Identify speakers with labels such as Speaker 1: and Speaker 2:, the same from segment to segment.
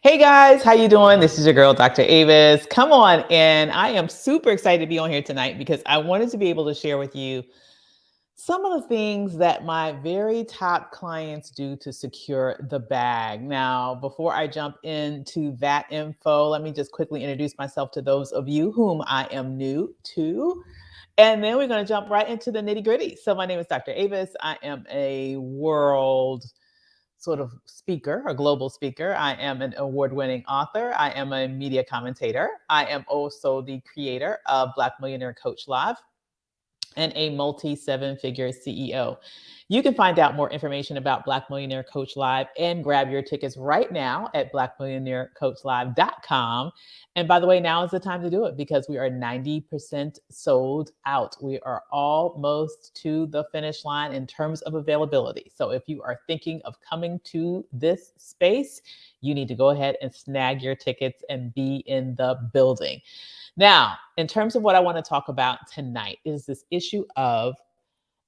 Speaker 1: Hey guys, how you doing? This is your girl, Dr. Avis. Come on in. I am super excited to be on here tonight because I wanted to be able to share with you some of the things that my very top clients do to secure the bag. Now, before I jump into that info, let me just quickly introduce myself to those of you whom I am new to. And then we're going to jump right into the nitty gritty. So, my name is Dr. Avis. I am a world sort of speaker, a global speaker. I am an award winning author. I am a media commentator. I am also the creator of Black Millionaire Coach Live and a multi seven figure CEO. You can find out more information about Black Millionaire Coach Live and grab your tickets right now at blackmillionairecoachlive.com. And by the way, now is the time to do it because we are 90% sold out. We are almost to the finish line in terms of availability. So if you are thinking of coming to this space, you need to go ahead and snag your tickets and be in the building. Now, in terms of what I want to talk about tonight is this issue of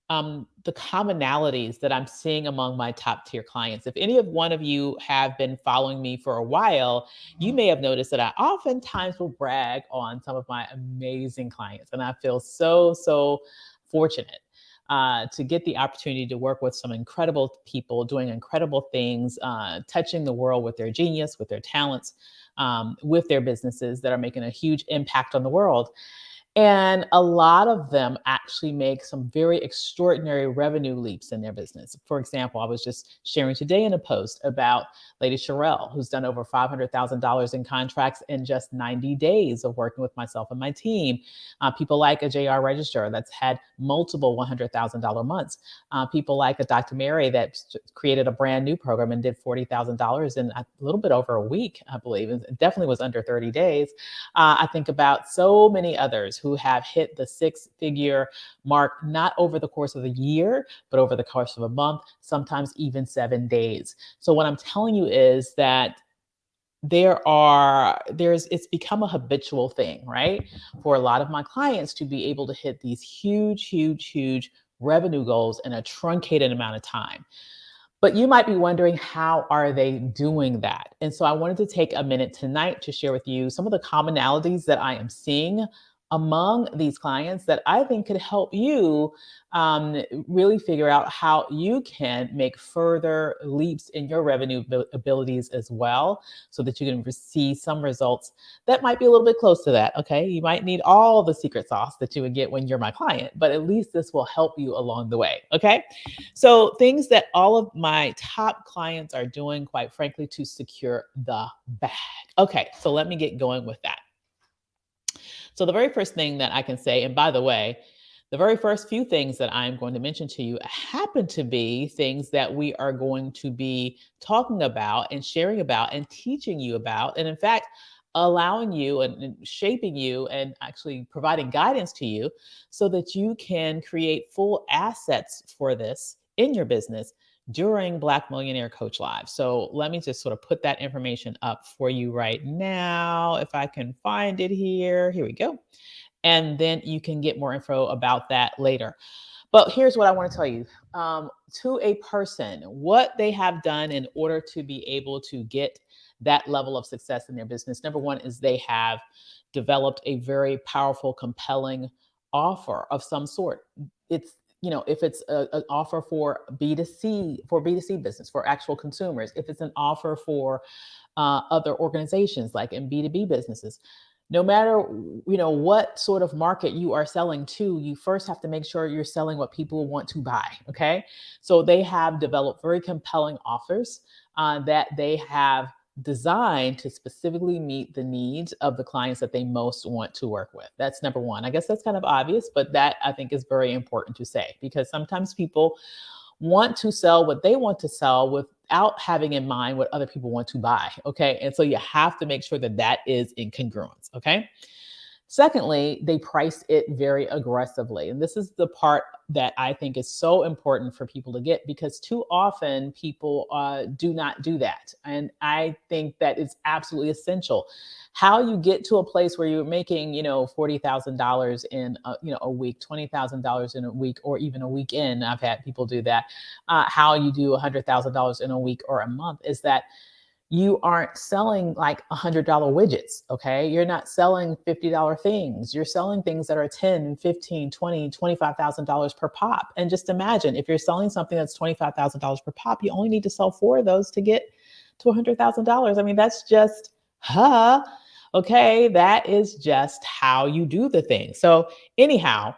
Speaker 1: the commonalities that I'm seeing among my top tier clients. If any of one of you have been following me for a while, you may have noticed that I oftentimes will brag on some of my amazing clients. And I feel so fortunate to get the opportunity to work with some incredible people doing incredible things, touching the world with their genius, with their talents, with their businesses that are making a huge impact on the world. And a lot of them actually make some very extraordinary revenue leaps in their business. For example, I was just sharing today in a post about Lady Sherelle, who's done over $500,000 in contracts in just 90 days of working with myself and my team. People like a JR Registrar that's had multiple $100,000 months. People like a Dr. Mary that created a brand new program and did $40,000 in a little bit over a week, I believe. It definitely was under 30 days. I think about so many others who have hit the six-figure mark, not over the course of a year, but over the course of a month, sometimes even 7 days. So what I'm telling you is that it's become a habitual thing, right? For a lot of my clients to be able to hit these huge revenue goals in a truncated amount of time. But you might be wondering, how are they doing that? And so I wanted to take a minute tonight to share with you some of the commonalities that I am seeing among these clients that I think could help you really figure out how you can make further leaps in your revenue abilities as well, so that you can see some results that might be a little bit close to that. Okay. You might need all the secret sauce that you would get when you're my client, but at least this will help you along the way. Okay. So, things that all of my top clients are doing, quite frankly, to secure the bag. Okay, so let me get going with that. So, the very first thing that I can say, and by the way, the very first few things that I'm going to mention to you happen to be things that we are going to be talking about and sharing about and teaching you about. And in fact, allowing you and shaping you and actually providing guidance to you so that you can create full assets for this in your business during Black Millionaire Coach Live. So let me just sort of put that information up for you right now. If I can find it here, here we go. And then you can get more info about that later. But here's what I want to tell you, to a person, what they have done in order to be able to get that level of success in their business. Number one is they have developed a very powerful, compelling offer of some sort. It's, if it's an offer for B2C business, for actual consumers, if it's an offer for other organizations like in B2B businesses, no matter what sort of market you are selling to, you first have to make sure you're selling what people want to buy. Okay, so they have developed very compelling offers that they have designed to specifically meet the needs of the clients that they most want to work with. That's number one. I guess that's kind of obvious, but that I think is very important to say, because sometimes people want to sell what they want to sell without having in mind what other people want to buy. Okay. And so you have to make sure that that is in congruence. Okay. Secondly, they price it very aggressively. And this is the part that I think is so important for people to get, because too often people do not do that. And I think that it's absolutely essential. How you get to a place where you're making, $40,000 in a week, $20,000 in a week, or even a weekend. I've had people do that. How you do $100,000 in a week or a month is that You aren't selling like $100 widgets, okay? You're not selling $50 things. You're selling things that are 10, 15, 20, $25,000 per pop. And just imagine if you're selling something that's $25,000 per pop, you only need to sell 4 of those to get to $100,000. I mean, that's just, huh? Okay, that is just how you do the thing. So, anyhow,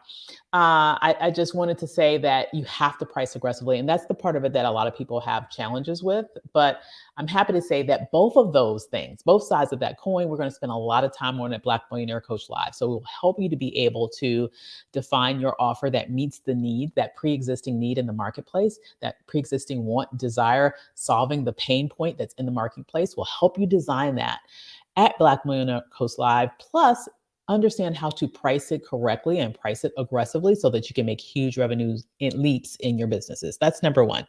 Speaker 1: I just wanted to say that you have to price aggressively. And that's the part of it that a lot of people have challenges with. But I'm happy to say that both of those things, both sides of that coin, we're going to spend a lot of time on at Black Millionaire Coach Live. So we'll help you to be able to define your offer that meets the need, that pre existing need in the marketplace, that pre existing want, desire, solving the pain point that's in the marketplace. We'll help you design that at Black Millionaire Coach Live. Plus, understand how to price it correctly and price it aggressively so that you can make huge revenues in leaps in your businesses. That's number one.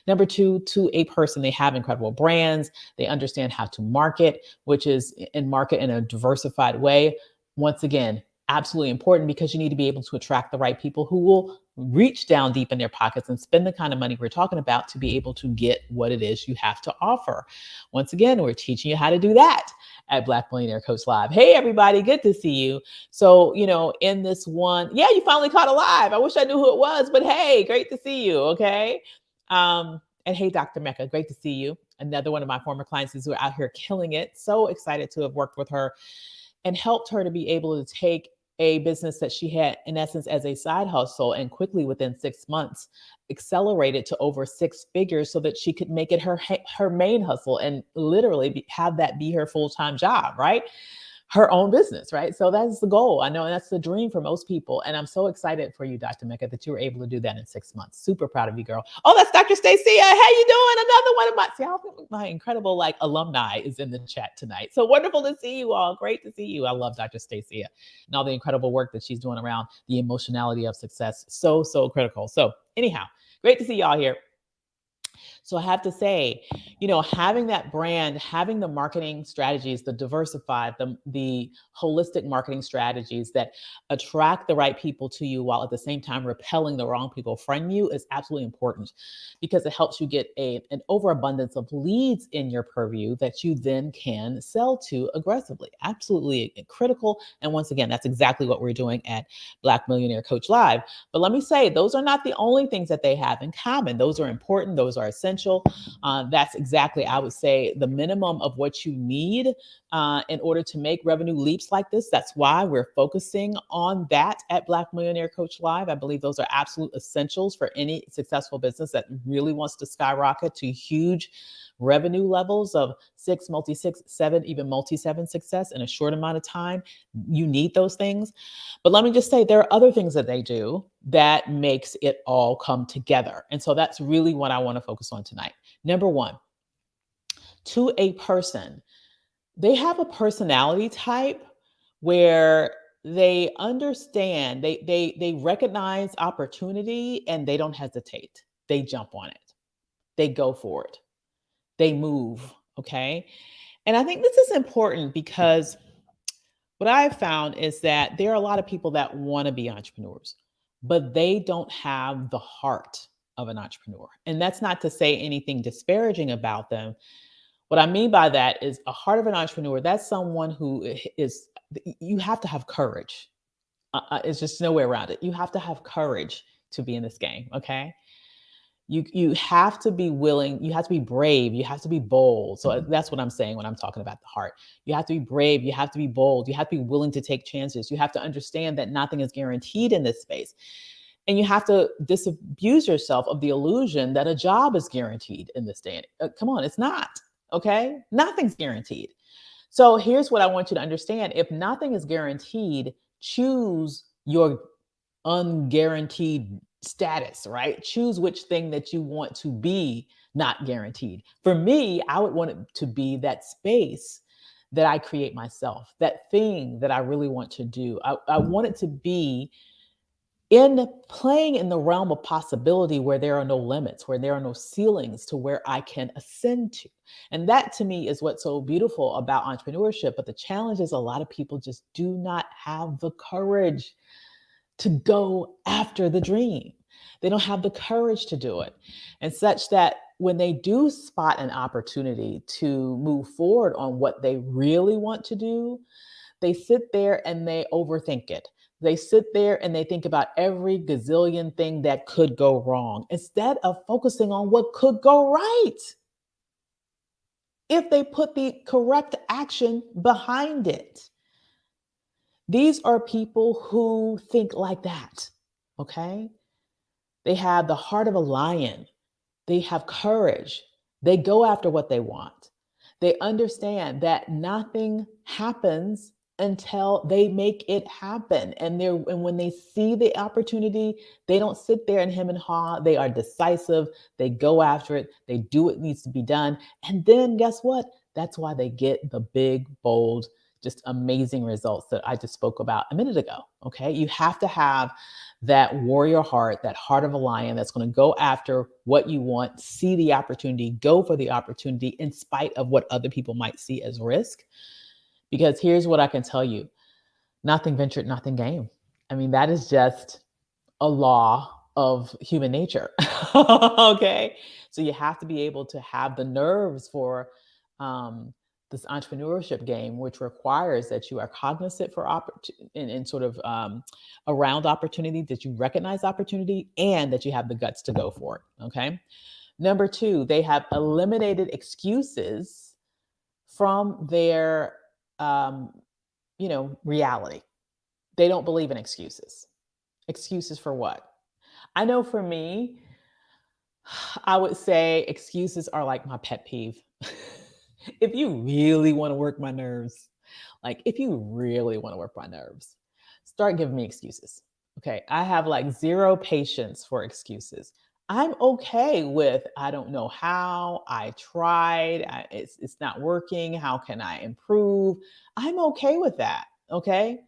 Speaker 1: Number two, to a person, they have incredible brands. They understand how to market, which is in market in a diversified way. Once again, absolutely important because you need to be able to attract the right people who will reach down deep in their pockets and spend the kind of money we're talking about to be able to get what it is you have to offer. Once again, we're teaching you how to do that at Black Millionaire Coach Live. Hey, everybody, good to see you. So, in this one, yeah, you finally caught a live. I wish I knew who it was, but hey, great to see you. Okay. And hey, Dr. Mecca, great to see you. Another one of my former clients who are out here killing it. So excited to have worked with her and helped her to be able to take a business that she had in essence as a side hustle and quickly within 6 months accelerated to over 6 figures so that she could make it her main hustle and literally have that be her full-time job, right? Her own business, right? So that's the goal. I know, and that's the dream for most people. And I'm so excited for you, Dr. Mecca, that you were able to do that in 6 months. Super proud of you, girl. Oh, that's Dr. Stacia. How you doing? Another one of my incredible alumni is in the chat tonight. So wonderful to see you all. Great to see you. I love Dr. Stacia and all the incredible work that she's doing around the emotionality of success. So, so critical. So anyhow, great to see y'all here. So I have to say, having that brand, having the marketing strategies, the diversified, the holistic marketing strategies that attract the right people to you while at the same time repelling the wrong people from you is absolutely important because it helps you get an overabundance of leads in your purview that you then can sell to aggressively. Absolutely critical. And once again, that's exactly what we're doing at Black Millionaire Coach Live. But let me say, those are not the only things that they have in common. Those are important. Those are essential. That's exactly, I would say, the minimum of what you need in order to make revenue leaps like this. That's why we're focusing on that at Black Millionaire Coach Live. I believe those are absolute essentials for any successful business that really wants to skyrocket to huge revenue levels of 6, multi-6, 7, even multi-7 success in a short amount of time. You need those things. But let me just say, there are other things that they do that makes it all come together. And so that's really what I want to focus on tonight. Number one, to a person, they have a personality type where they understand, they recognize opportunity and they don't hesitate. They jump on it. They go for it. They move. Okay. And I think this is important because what I've found is that there are a lot of people that want to be entrepreneurs, but they don't have the heart of an entrepreneur. And that's not to say anything disparaging about them. What I mean by that is a heart of an entrepreneur. That's someone who you have to have courage. It's just no way around it. You have to have courage to be in this game. Okay. You have to be willing, you have to be brave, you have to be bold. So that's what I'm saying when I'm talking about the heart. You have to be brave, you have to be bold, you have to be willing to take chances. You have to understand that nothing is guaranteed in this space. And you have to disabuse yourself of the illusion that a job is guaranteed in this day. Come on, it's not. Okay? Nothing's guaranteed. So here's what I want you to understand. If nothing is guaranteed, choose your unguaranteed status, right? Choose which thing that you want to be not guaranteed. For me, I would want it to be that space that I create myself, that thing that I really want to do. I want it to be in playing in the realm of possibility where there are no limits, where there are no ceilings to where I can ascend to. And that to me is what's so beautiful about entrepreneurship. But the challenge is a lot of people just do not have the courage to go after the dream. They don't have the courage to do it. And such that when they do spot an opportunity to move forward on what they really want to do, they sit there and they overthink it. They sit there and they think about every gazillion thing that could go wrong instead of focusing on what could go right if they put the correct action behind it. These are people who think like that, okay? They have the heart of a lion. They have courage. They go after what they want. They understand that nothing happens until they make it happen. And when they see the opportunity, they don't sit there and hem and haw. They are decisive. They go after it. They do what needs to be done. And then guess what? That's why they get the big, bold, just amazing results that I just spoke about a minute ago. Okay. You have to have that warrior heart, that heart of a lion that's going to go after what you want, see the opportunity, go for the opportunity in spite of what other people might see as risk. Because here's what I can tell you: nothing ventured, nothing gained. I mean, that is just a law of human nature. Okay. So you have to be able to have the nerves for this entrepreneurship game, which requires that you are cognizant for and sort of around opportunity, that you recognize opportunity, and that you have the guts to go for it. Okay. Number two, they have eliminated excuses from their, reality. They don't believe in excuses. Excuses for what? I know for me, I would say excuses are like my pet peeve. If you really want to work my nerves, like if you really want to work my nerves, start giving me excuses. Okay. I have like zero patience for excuses. I'm okay with, I don't know how, I tried, it's not working. How can I improve? I'm okay with that. Okay.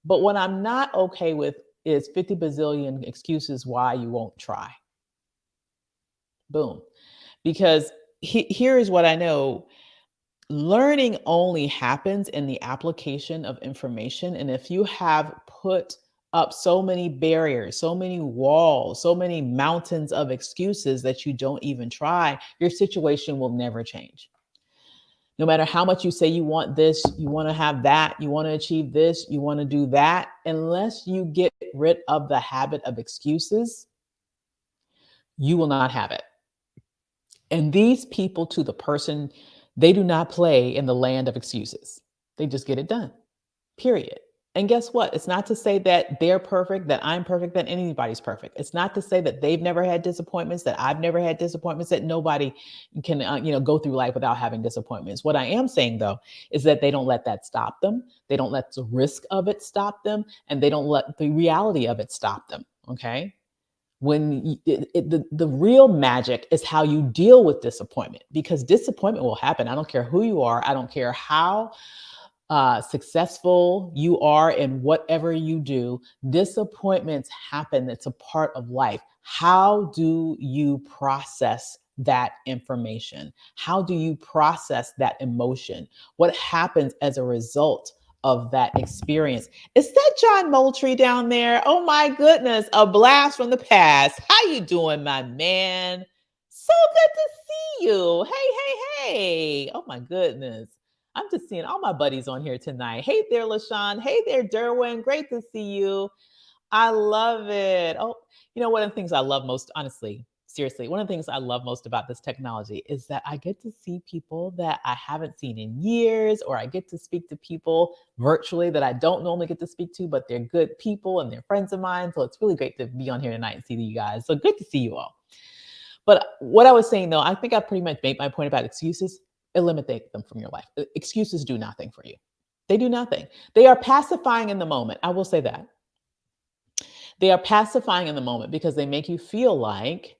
Speaker 1: But what I'm not okay with is 50 bazillion excuses why you won't try. Boom. Because here is what I know: learning only happens in the application of information. And if you have put up so many barriers, so many walls, so many mountains of excuses that you don't even try, your situation will never change. No matter how much you say you want this, you want to have that, you want to achieve this, you want to do that, unless you get rid of the habit of excuses, you will not have it. And these people, to the person, they do not play in the land of excuses. They just get it done, period. And guess what? It's not to say that they're perfect, that I'm perfect, that anybody's perfect. It's not to say that they've never had disappointments, that I've never had disappointments, that nobody can, go through life without having disappointments. What I am saying, though, is that they don't let that stop them. They don't let the risk of it stop them, and they don't let the reality of it stop them. Okay. When the real magic is how you deal with disappointment, because disappointment will happen. I don't care who you are. I don't care how successful you are in whatever you do. Disappointments happen. It's a part of life. How do you process that information? How do you process that emotion? What happens as a result of that experience? Is that John Moultrie down there? Oh my goodness, a blast from the past. How you doing, my man? So good to see you. Hey. Oh my goodness. I'm just seeing all my buddies on here tonight. Hey there, LaShawn. Hey there, Derwin. Great to see you. I love it. Oh, one of the things I love most, honestly, seriously, one of the things I love most about this technology is that I get to see people that I haven't seen in years, or I get to speak to people virtually that I don't normally get to speak to, but they're good people and they're friends of mine. So it's really great to be on here tonight and see you guys. So good to see you all. But what I was saying, though, I think I pretty much made my point about excuses. Eliminate them from your life. Excuses do nothing for you. They do nothing. They are pacifying in the moment. I will say that. They are pacifying in the moment because they make you feel like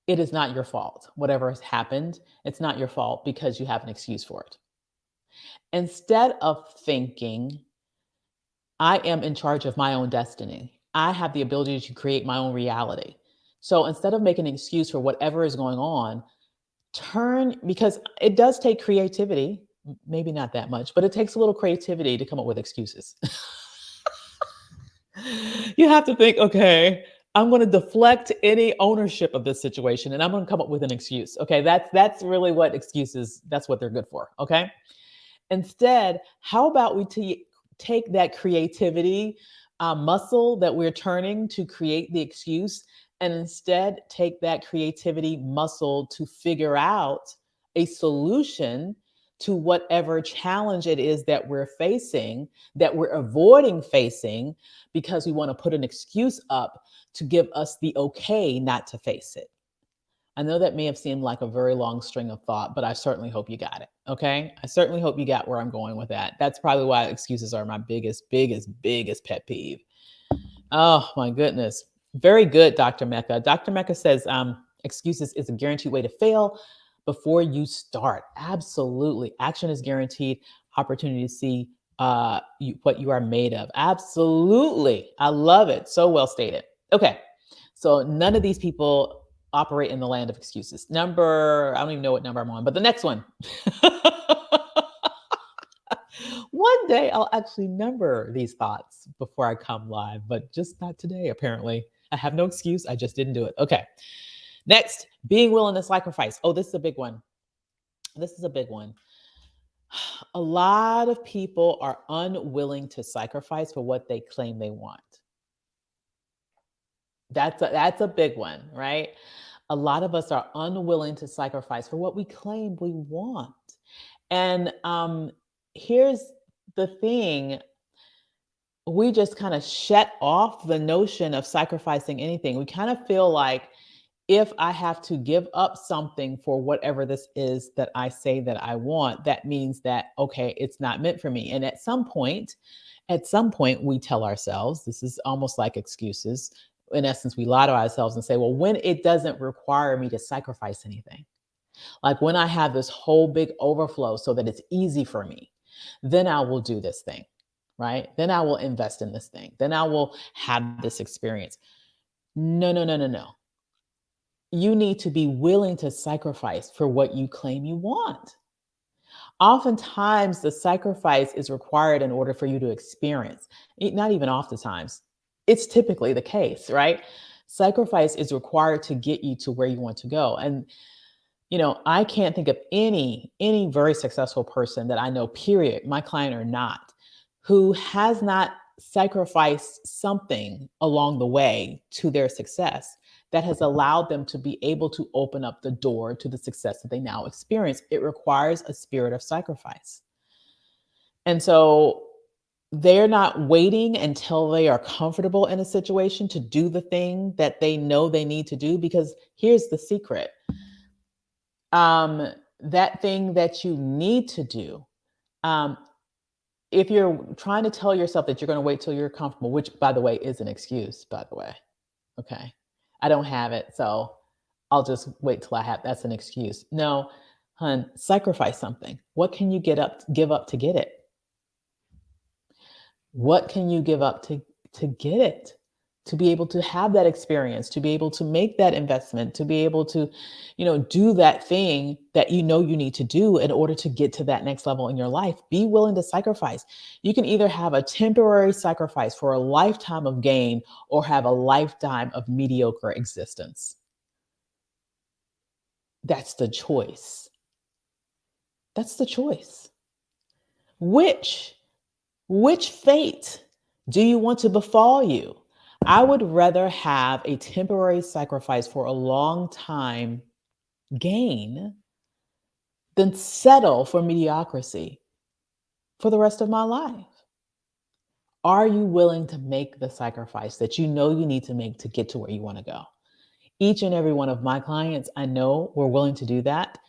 Speaker 1: it is not your fault. Whatever has happened, it's not your fault because you have an excuse for it. Instead of thinking, I am in charge of my own destiny, I have the ability to create my own reality. So instead of making an excuse for whatever is going on, because it does take creativity, maybe not that much, but it takes a little creativity to come up with excuses. You have to think, okay, I'm going to deflect any ownership of this situation and I'm going to come up with an excuse. Okay, that's really what excuses, that's what they're good for, okay? Instead, how about we take that creativity muscle that we're turning to create the excuse and instead take that creativity muscle to figure out a solution to whatever challenge it is that we're facing, that we're avoiding facing because we want to put an excuse up to give us the okay not to face it. I know that may have seemed like a very long string of thought, but I certainly hope you got it. Okay. I certainly hope you got where I'm going with that. That's probably why excuses are my biggest pet peeve. Oh my goodness. Very good, Dr. Mecca. Dr. Mecca says excuses is a guaranteed way to fail before you start. Absolutely. Action is guaranteed. Opportunity to see what you are made of. Absolutely. I love it. So well stated. Okay. So none of these people operate in the land of excuses. I don't even know what number I'm on, but the next one. One day I'll actually number these thoughts before I come live, but just not today, apparently. I have no excuse. I just didn't do it. Okay. Next, being willing to sacrifice. Oh, this is a big one. This is a big one. A lot of people are unwilling to sacrifice for what they claim they want. That's a big one, right? A lot of us are unwilling to sacrifice for what we claim we want. And here's the thing, we just kind of shut off the notion of sacrificing anything. We kind of feel like if I have to give up something for whatever this is that I say that I want, that means that, okay, it's not meant for me. And at some point, we tell ourselves, this is almost like excuses. In essence, we lie to ourselves and say, well, when it doesn't require me to sacrifice anything, like when I have this whole big overflow so that it's easy for me, then I will do this thing, right? Then I will invest in this thing. Then I will have this experience. No, no, no, no, no. You need to be willing to sacrifice for what you claim you want. Oftentimes, the sacrifice is required in order for you to experience. Not even oftentimes, it's typically the case, right? Sacrifice is required to get you to where you want to go. And I can't think of any very successful person that I know, period, my client or not, who has not sacrificed something along the way to their success that has allowed them to be able to open up the door to the success that they now experience. It requires a spirit of sacrifice. And so they're not waiting until they are comfortable in a situation to do the thing that they know they need to do, because here's the secret. That thing that you need to do, if you're trying to tell yourself that you're going to wait till you're comfortable, which by the way is an excuse, by the way. Okay. I don't have it, so I'll just wait till I have, that's an excuse. No, hun, sacrifice something. What can you give up to get it? What can you give up to get it? To be able to have that experience, to be able to make that investment, to be able to, do that thing that you need to do in order to get to that next level in your life. Be willing to sacrifice. You can either have a temporary sacrifice for a lifetime of gain or have a lifetime of mediocre existence. That's the choice. That's the choice. Which fate do you want to befall you? I would rather have a temporary sacrifice for a long time gain than settle for mediocrity for the rest of my life. Are you willing to make the sacrifice that you need to make to get to where you want to go? Each and every one of my clients, I know, we're willing to do that.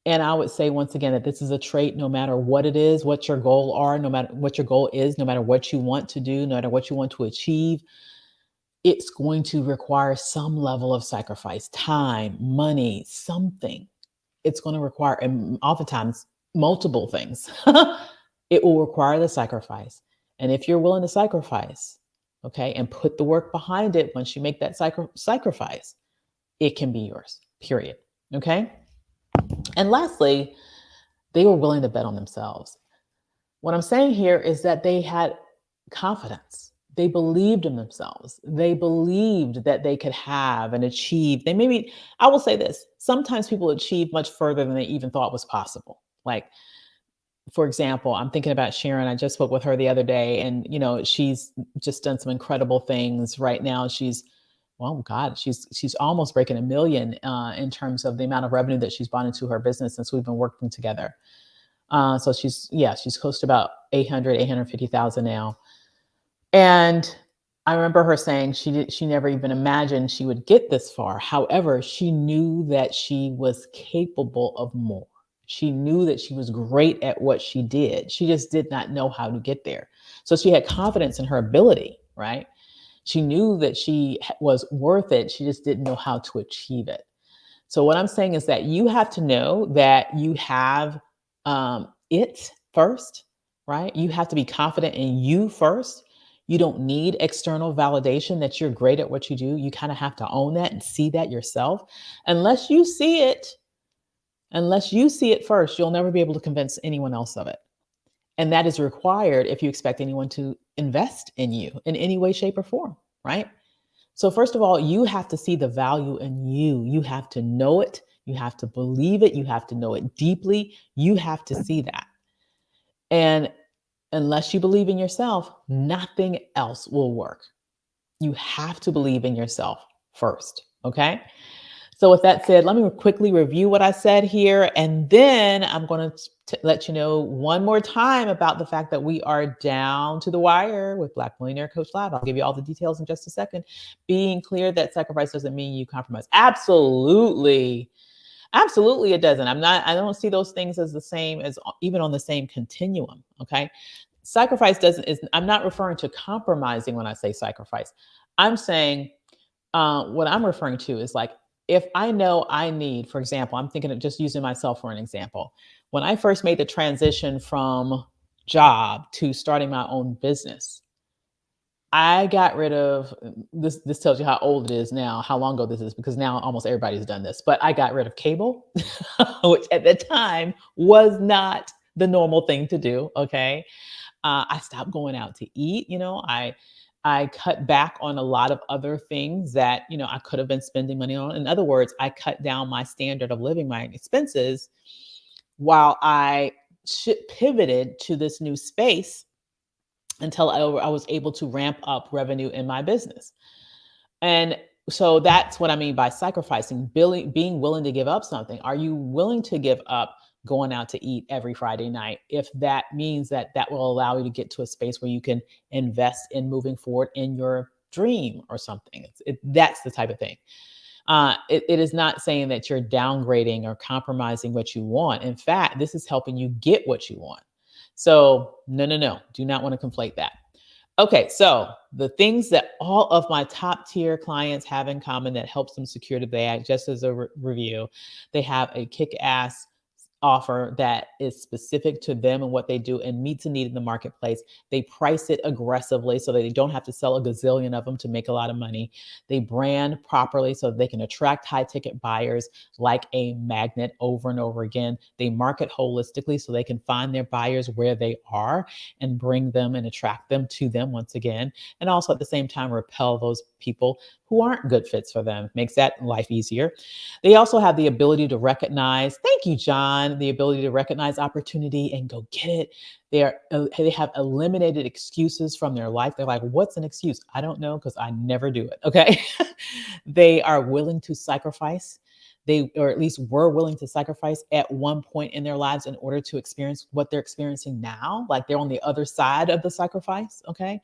Speaker 1: And I would say once again that this is a trait, no matter what it is, what your goal are, no matter what your goal is, no matter what you want to do, no matter what you want to achieve, it's going to require some level of sacrifice, time, money, something. It's going to require, and oftentimes, multiple things. It will require the sacrifice. And if you're willing to sacrifice, okay, and put the work behind it, once you make that sacrifice, it can be yours, period. Okay. And lastly, they were willing to bet on themselves. What I'm saying here is that they had confidence. They believed in themselves. They believed that they could have and achieve. They maybe, I will say this, sometimes people achieve much further than they even thought was possible. Like, for example, I'm thinking about Sharon. I just spoke with her the other day, and she's just done some incredible things. Right now, well, God, she's almost breaking 1 million in terms of the amount of revenue that she's brought into her business since we've been working together. So she's close to about 850,000 now. And I remember her saying she never even imagined she would get this far. However, she knew that she was capable of more. She knew that she was great at what she did. She just did not know how to get there. So she had confidence in her ability, right? She knew that she was worth it. She just didn't know how to achieve it. So what I'm saying is that you have to know that you have it first, right? You have to be confident in you first. You don't need external validation that you're great at what you do. You kind of have to own that and see that yourself. Unless you see it, unless you see it first, you'll never be able to convince anyone else of it. And that is required if you expect anyone to invest in you in any way, shape, or form, right? So, first of all, you have to see the value in you. You have to know it. You have to believe it. You have to know it deeply. You have to see that. And unless you believe in yourself, nothing else will work. You have to believe in yourself first. Okay. So, with that said, let me quickly review what I said here, and then I'm going to let you know one more time about the fact that we are down to the wire with Black Millionaire Coach Lab. I'll give you all the details in just a second. Being clear that sacrifice doesn't mean you compromise. Absolutely. Absolutely, it doesn't. I don't see those things as the same as even on the same continuum. Okay. Sacrifice I'm not referring to compromising when I say sacrifice. I'm saying, what I'm referring to is like, if I know I need, for example, I'm thinking of just using myself for an example. When I first made the transition from job to starting my own business, I got rid of this. This tells you how old it is now, how long ago this is, because now almost everybody's done this. But I got rid of cable, which at the time was not the normal thing to do. Okay. I stopped going out to eat. I cut back on a lot of other things that I could have been spending money on. In other words, I cut down my standard of living, my expenses, while I pivoted to this new space until I was able to ramp up revenue in my business. And so that's what I mean by sacrificing, being willing to give up something. Are you willing to give up going out to eat every Friday night if that means that will allow you to get to a space where you can invest in moving forward in your dream or something? That's the type of thing. It is not saying that you're downgrading or compromising what you want. In fact, this is helping you get what you want. So no, do not want to conflate that. Okay, so the things that all of my top tier clients have in common that helps them secure the bag, just as a review, they have a kick-ass offer that is specific to them and what they do and meets a need in the marketplace. They price it aggressively so that they don't have to sell a gazillion of them to make a lot of money. They brand properly so they can attract high ticket buyers like a magnet over and over again. They market holistically so they can find their buyers where they are and bring them and attract them to them once again. And also at the same time, repel those people who aren't good fits for them. Makes that life easier. They also have the ability to recognize, thank you, John, the ability to recognize opportunity and go get it. They have eliminated excuses from their life. They're like, what's an excuse? I don't know, because I never do it. Okay. They are willing to sacrifice. Or at least were willing to sacrifice at one point in their lives in order to experience what they're experiencing now. Like they're on the other side of the sacrifice. Okay.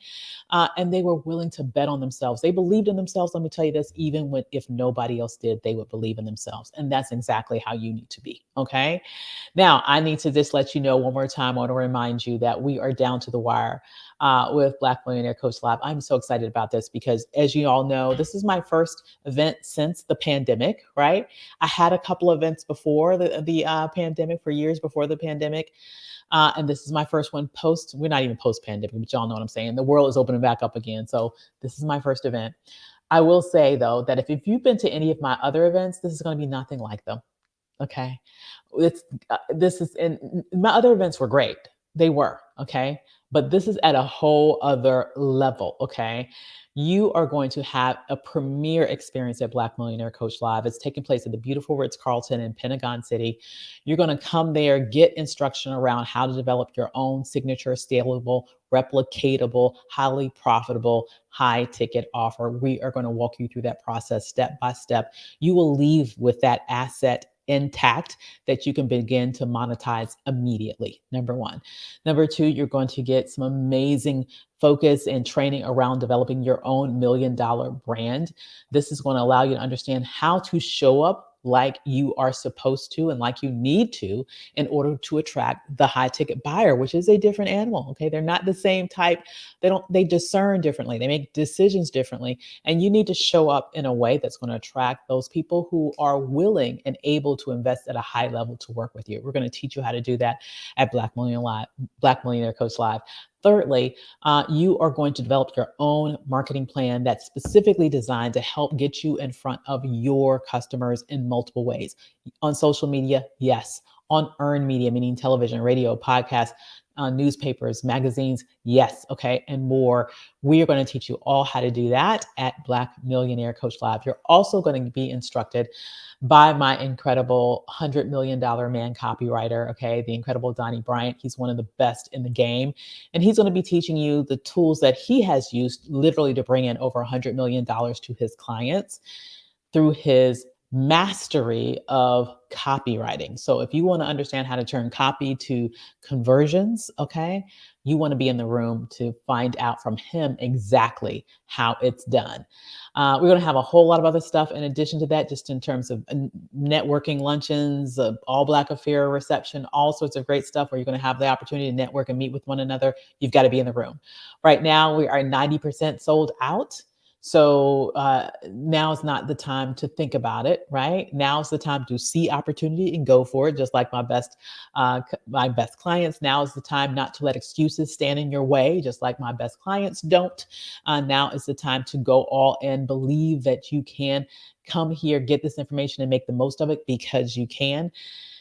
Speaker 1: And they were willing to bet on themselves. They believed in themselves. Let me tell you this, even if nobody else did, they would believe in themselves. And that's exactly how you need to be. Okay. Now, I need to just let you know one more time. I want to remind you that we are down to the wire with Black Millionaire Coach Lab. I'm so excited about this because, as you all know, this is my first event since the pandemic, right? I had a couple events before the pandemic, for years before the pandemic. And this is my first one we're not even post-pandemic, but y'all know what I'm saying. The world is opening back up again. So this is my first event. I will say, though, that if you've been to any of my other events, this is going to be nothing like them. Okay. And my other events were great. They were. Okay. But this is at a whole other level. Okay. You are going to have a premier experience at Black Millionaire Coach Live. It's taking place at the beautiful Ritz Carlton in Pentagon City. You're going to come there, get instruction around how to develop your own signature, scalable, replicatable, highly profitable, high ticket offer. We are going to walk you through that process step by step. You will leave with that asset intact that you can begin to monetize immediately. Number one. Number two, you're going to get some amazing focus and training around developing your own $1 million brand. This is going to allow you to understand how to show up like you are supposed to and like you need to in order to attract the high ticket buyer, which is a different animal. Okay. They're not the same type. They discern differently. They make decisions differently. And you need to show up in a way that's going to attract those people who are willing and able to invest at a high level to work with you. We're going to teach you how to do that at Black Millionaire Coach Live. Thirdly, you are going to develop your own marketing plan that's specifically designed to help get you in front of your customers in multiple ways. On social media, yes. On earned media, meaning television, radio, podcasts, newspapers, magazines, yes, okay, and more. We are going to teach you all how to do that at Black Millionaire Coach Live. You're also going to be instructed by my incredible $100 million man copywriter, okay, the incredible Donnie Bryant. He's one of the best in the game. And he's going to be teaching you the tools that he has used literally to bring in over $100 million to his clients through his mastery of copywriting. So if you want to understand how to turn copy to conversions, okay, you want to be in the room to find out from him exactly how it's done. We're going to have a whole lot of other stuff in addition to that, just in terms of networking luncheons, all Black affair reception, all sorts of great stuff where you're going to have the opportunity to network and meet with one another. You've got to be in the room. Right now, we are 90% sold out. So now is not the time to think about it, right? Now is the time to see opportunity and go for it. Just like my best clients. Now is the time not to let excuses stand in your way. Just like my best clients don't. Now is the time to go all in. Believe that you can come here, get this information, and make the most of it because you can.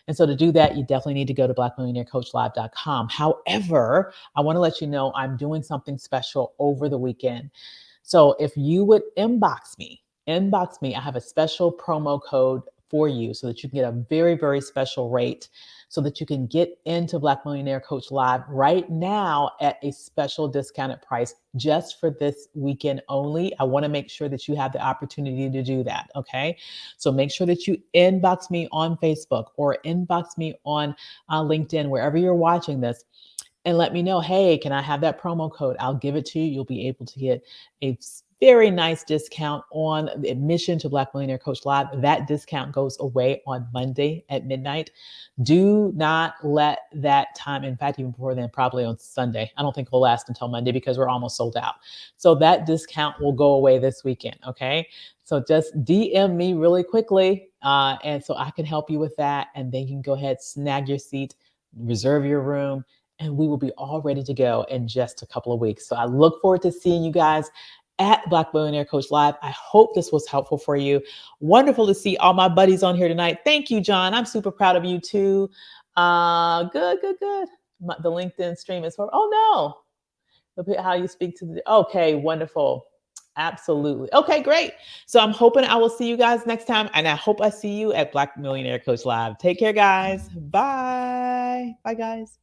Speaker 1: And so to do that, you definitely need to go to blackmillionairecoachlive.com. However, I want to let you know I'm doing something special over the weekend. So if you would inbox me, I have a special promo code for you so that you can get a very, very special rate so that you can get into Black Millionaire Coach Live right now at a special discounted price just for this weekend only. I want to make sure that you have the opportunity to do that. Okay. So make sure that you inbox me on Facebook or inbox me on LinkedIn, wherever you're watching this, and let me know, hey, can I have that promo code? I'll give it to you. You'll be able to get a very nice discount on the admission to Black Millionaire Coach Live. That discount goes away on Monday at midnight. Do not let that time, in fact, even before then, probably on Sunday. I don't think it'll last until Monday because we're almost sold out. So that discount will go away this weekend, okay? So just DM me really quickly, and so I can help you with that. And then you can go ahead, snag your seat, reserve your room, and we will be all ready to go in just a couple of weeks. So I look forward to seeing you guys at Black Millionaire Coach Live. I hope this was helpful for you. Wonderful to see all my buddies on here tonight. Thank you, John. I'm super proud of you too. Good. The LinkedIn stream is for, oh no. Look at how you speak to the, okay, wonderful. Absolutely. Okay, great. So I'm hoping I will see you guys next time. And I hope I see you at Black Millionaire Coach Live. Take care, guys. Bye. Bye, guys.